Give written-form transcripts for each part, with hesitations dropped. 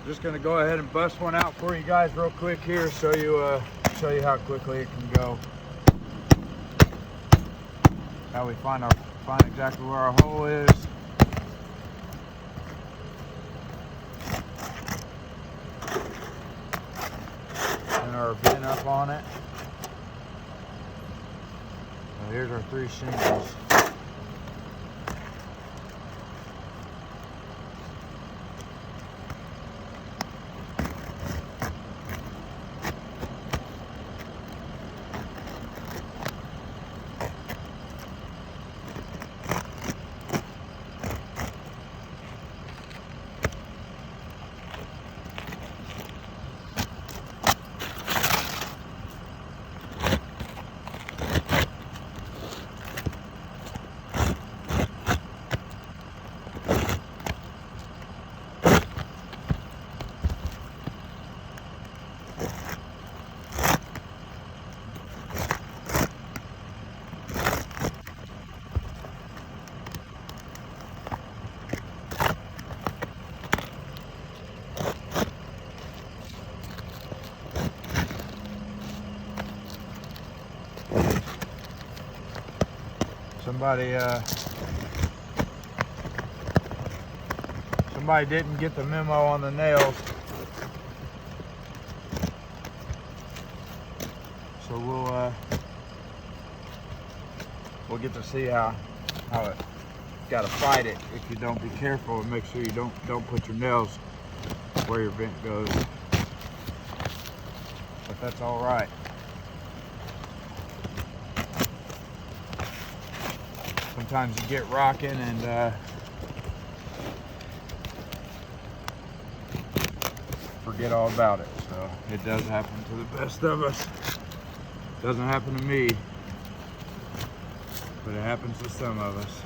Just gonna go ahead and bust one out for you guys real quick here, show you how quickly it can go. How we find exactly where our hole is. And our vent up on it. So here's our 3 shingles. Somebody didn't get the memo on the nails, so we'll get to see how it got to fight it if you don't be careful, and make sure you don't put your nails where your vent goes. But that's all right. Sometimes you get rocking and forget all about it. So it does happen to the best of us. Doesn't happen to me, but it happens to some of us.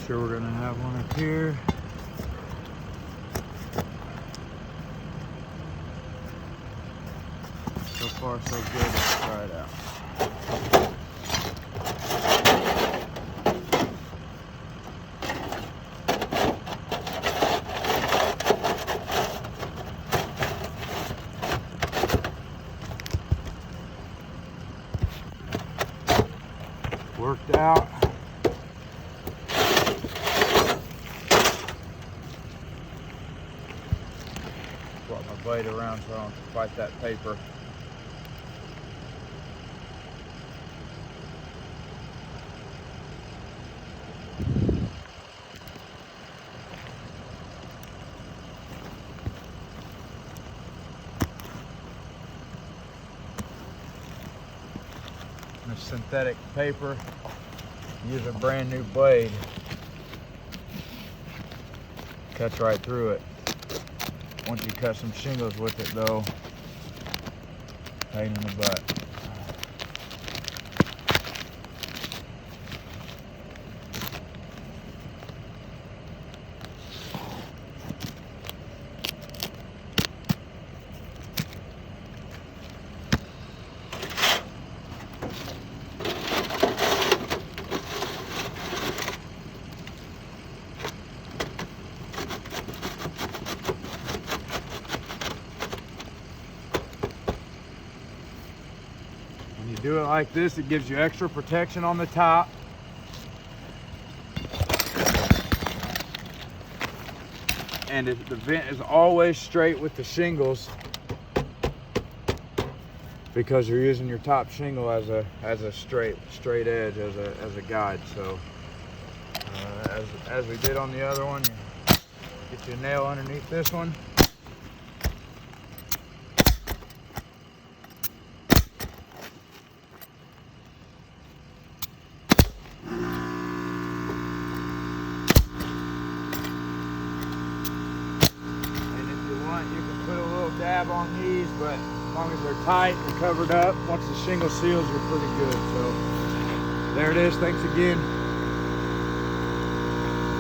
Sure, we're gonna have one up here. So far so good. Let's try it out. Worked out. Brought my blade around so I don't fight that paper. And a synthetic paper. Use a brand new blade. Cuts right through it. Once you cut some shingles with it though, pain in the butt. Do it like this, it gives you extra protection on the top. And the vent is always straight with the shingles because you're using your top shingle as a straight edge as a guide. So as we did on the other one, you get your nail underneath this one. dab on these, but as long as they're tight and covered up, once the shingle seals, you're pretty good. So there it is. Thanks again.